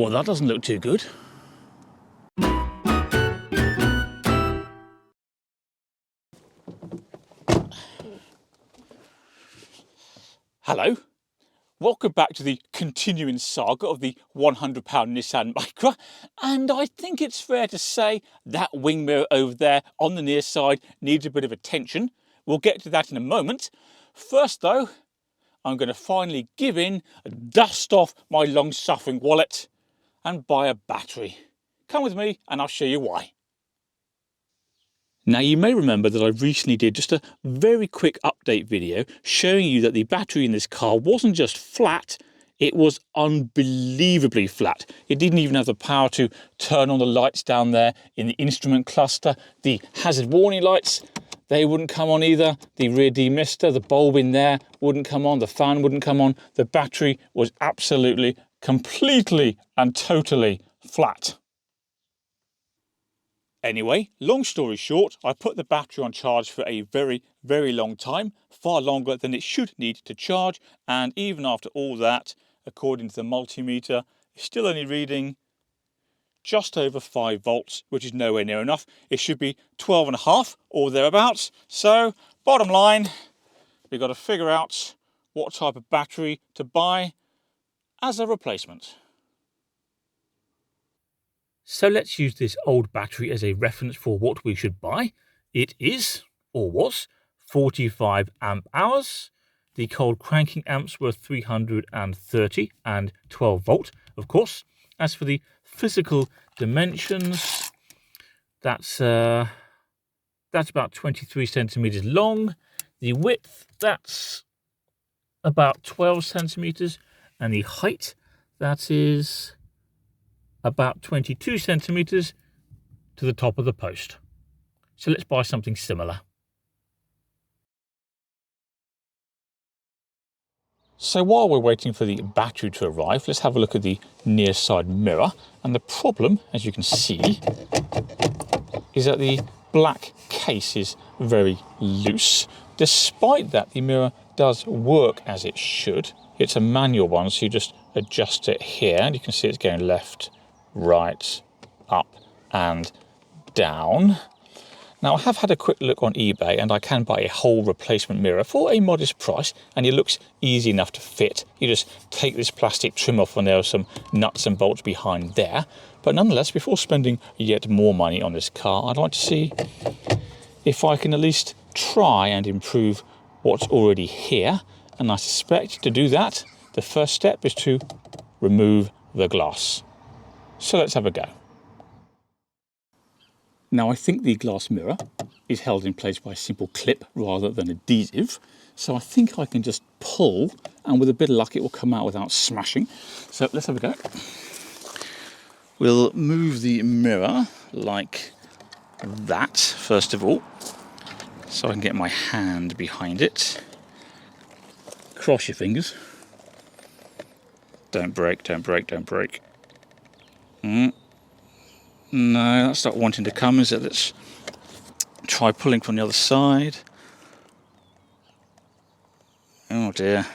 Well, that doesn't look too good. Hello. Welcome back to the continuing saga of the £100 Nissan Micra, and I think it's fair to say that wing mirror over there on the near side needs a bit of attention. We'll get to that in a moment. First though, I'm going to finally give in, dust off my long-suffering wallet and buy a battery. Come with me and I'll show you why. Now, you may remember that I recently did just a very quick update video showing you that the battery in this car wasn't just flat, it was unbelievably flat. It didn't even have the power to turn on the lights down there in the instrument cluster. The hazard warning lights, they wouldn't come on either. The rear demister, the bulb in there wouldn't come on, the fan wouldn't come on. The battery was absolutely, completely and totally flat. Anyway, long story short, I put the battery on charge for a very, very long time, far longer than it should need to charge, and even after all that, according to the multimeter, it's still only reading just over 5 volts, which is nowhere near enough. It should be 12.5 or thereabouts. So, bottom line, we've got to figure out what type of battery to buy as a replacement. So let's use this old battery as a reference for what we should buy. It is, or was, 45 amp hours. The cold cranking amps were 330 and 12 volt, of course. As for the physical dimensions, that's about 23 centimeters long. The width, that's about 12 centimeters. And the height, that is about 22 centimeters to the top of the post. So let's buy something similar. So while we're waiting for the battery to arrive, let's have a look at the near side mirror. And the problem, as you can see, is that the black case is very loose. Despite that, the mirror does work as it should. It's a manual one, so you just adjust it here, and you can see it's going left, right, up and down. Now, I have had a quick look on eBay and I can buy a whole replacement mirror for a modest price, and it looks easy enough to fit. You just take this plastic trim off and there are some nuts and bolts behind there. But nonetheless, before spending yet more money on this car, I'd like to see if I can at least try and improve what's already here. And I suspect to do that, the first step is to remove the glass. So let's have a go. Now, I think the glass mirror is held in place by a simple clip rather than adhesive. So I think I can just pull, and with a bit of luck it will come out without smashing. So let's have a go. We'll move the mirror like that first of all, so I can get my hand behind it. Cross your fingers. Don't break, don't break, don't break. No, that's not wanting to come, is it? Let's try pulling from the other side. Oh dear.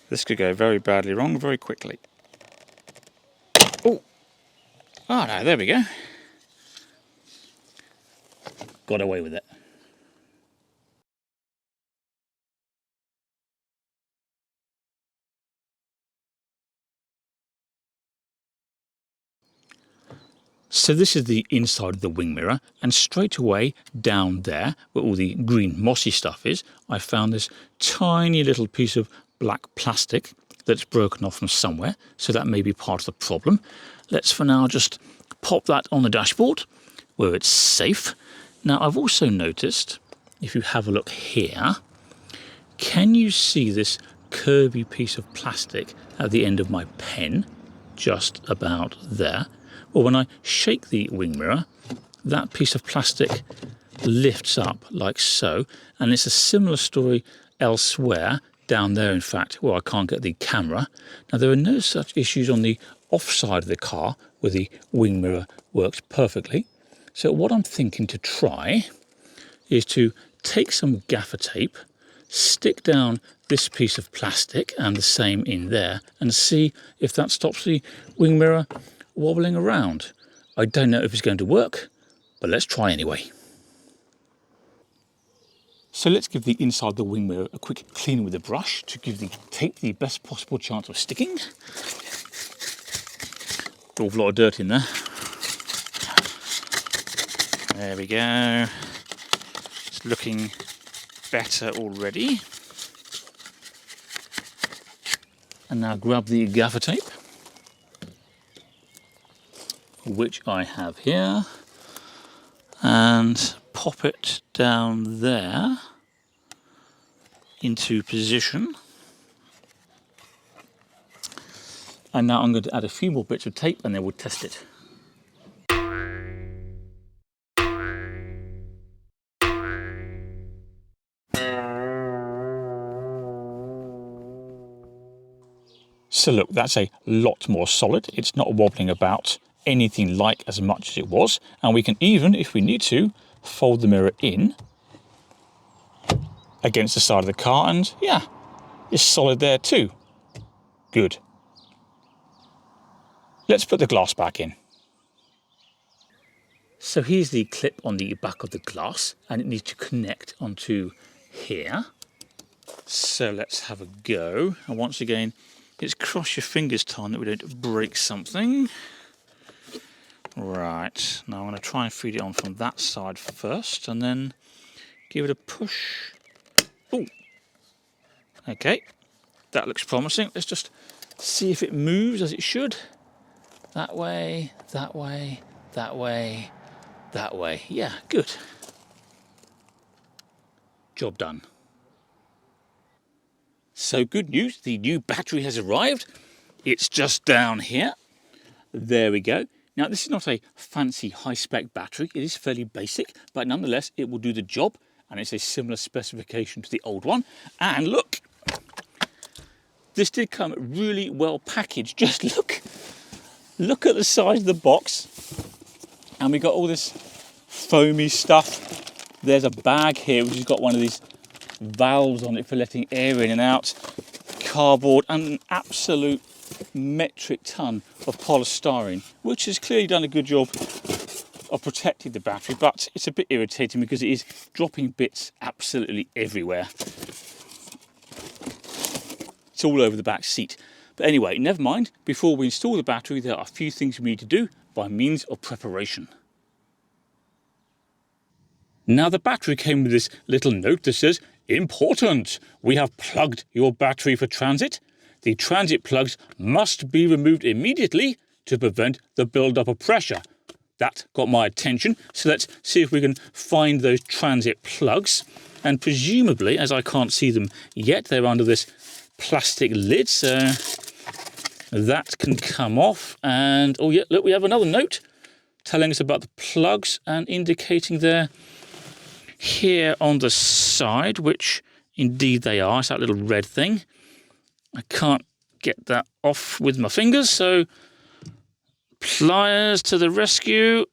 This could go very badly wrong very quickly. Oh no, there we go. Got away with it. So this is the inside of the wing mirror, and straight away down there, where all the green mossy stuff is, I found this tiny little piece of black plastic that's broken off from somewhere, so that may be part of the problem. Let's for now just pop that on the dashboard, where it's safe. Now, I've also noticed, if you have a look here, can you see this curvy piece of plastic at the end of my pen, just about there? Well, when I shake the wing mirror, that piece of plastic lifts up like so, and it's a similar story elsewhere, down there in fact, where I can't get the camera. Now, there are no such issues on the off side of the car, where the wing mirror works perfectly. So what I'm thinking to try is to take some gaffer tape, stick down this piece of plastic and the same in there and see if that stops the wing mirror wobbling around. I don't know if it's going to work, but let's try anyway. So let's give the inside of the wing mirror a quick clean with a brush to give the tape the best possible chance of sticking. Awful lot of dirt in there. There we go. It's looking better already. And now grab the gaffer tape, which I have here, and pop it down there into position. And now I'm going to add a few more bits of tape and then we'll test it. So look, that's a lot more solid. It's not wobbling about anything like as much as it was. And we can even, if we need to, fold the mirror in against the side of the car, and yeah, it's solid there too. Good. Let's put the glass back in. So here's the clip on the back of the glass, and it needs to connect onto here. So let's have a go. And once again, it's cross your fingers time that we don't break something. Right, now I'm going to try and feed it on from that side first, and then give it a push. Oh, okay, that looks promising. Let's just see if it moves as it should. That way, that way, that way, that way. Yeah, good. Job done. So good news, the new battery has arrived. It's just down here. There we go. Now this is not a fancy high-spec battery. It is fairly basic, but nonetheless it will do the job, and it's a similar specification to the old one. And look, this did come really well packaged. Just look at the size of the box, and we got all this foamy stuff. There's a bag here which has got one of these valves on it for letting air in and out, cardboard, and an absolute metric ton of polystyrene, which has clearly done a good job of protecting the battery, but it's a bit irritating because it is dropping bits absolutely everywhere. It's all over the back seat. But anyway, never mind. Before we install the battery, there are a few things we need to do by means of preparation. Now the battery came with this little note that says, "Important! We have plugged your battery for transit. The transit plugs must be removed immediately to prevent the build-up of pressure." That got my attention, so let's see if we can find those transit plugs. And presumably, as I can't see them yet, they're under this plastic lid, so that can come off. And oh yeah, look, we have another note telling us about the plugs and indicating they're here on the side, which indeed they are. It's that little red thing. I can't get that off with my fingers, so pliers to the rescue,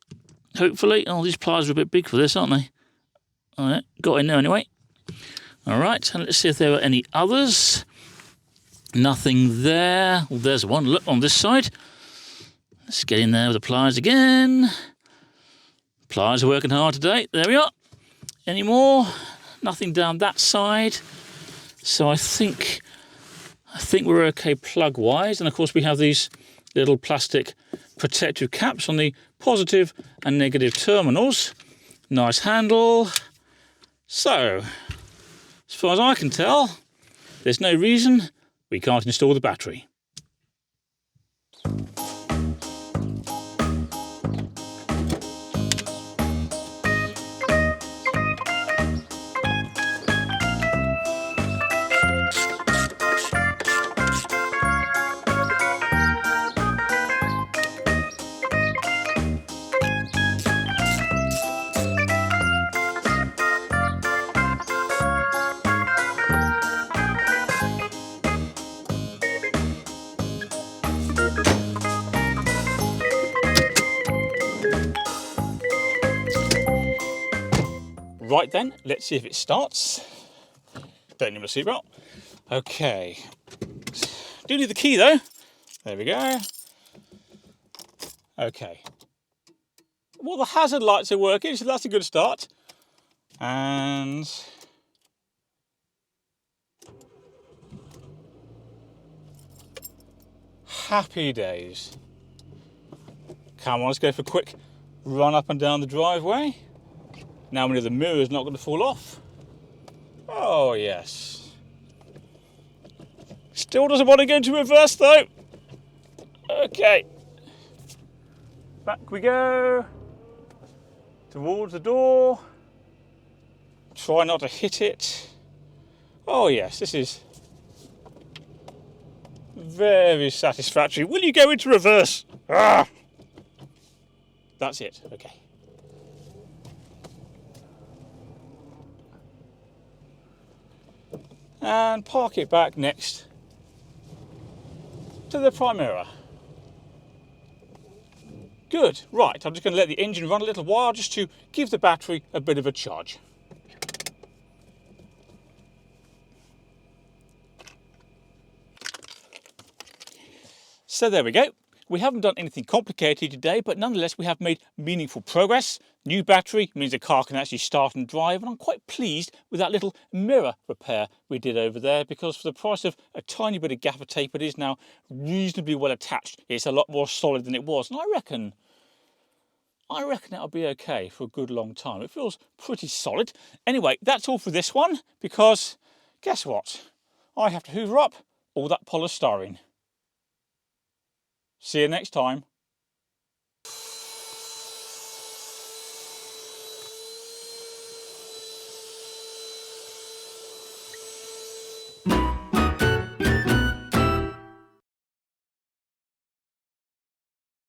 hopefully. Oh, these pliers are a bit big for this, aren't they? All right, got in there anyway. All right, and let's see if there are any others. Nothing there. Well, there's one. Look, on this side. Let's get in there with the pliers again. Pliers are working hard today. There we are. Any more? Nothing down that side. So I think we're okay plug-wise. And of course we have these little plastic protective caps on the positive and negative terminals. Nice handle. So, as far as I can tell, there's no reason we can't install the battery. Right then, let's see if it starts. Don't need my seatbelt. Okay. Do need the key though. There we go. Okay. Well, the hazard lights are working, so that's a good start. And happy days. Come on, let's go for a quick run up and down the driveway. Now we know the mirror's not going to fall off. Oh, yes. Still doesn't want to go into reverse, though. Okay. Back we go. Towards the door. Try not to hit it. Oh, yes, this is very satisfactory. Will you go into reverse? Ah! That's it. Okay. And park it back next to the Primera. Good. Right, I'm just going to let the engine run a little while just to give the battery a bit of a charge. So there we go. We haven't done anything complicated today, but nonetheless we have made meaningful progress. New battery means the car can actually start and drive, and I'm quite pleased with that little mirror repair we did over there, because for the price of a tiny bit of gaffer tape, it is now reasonably well attached. It's a lot more solid than it was, and I reckon that'll be okay for a good long time. It feels pretty solid. Anyway, that's all for this one, because guess what? I have to hoover up all that polystyrene. See you next time.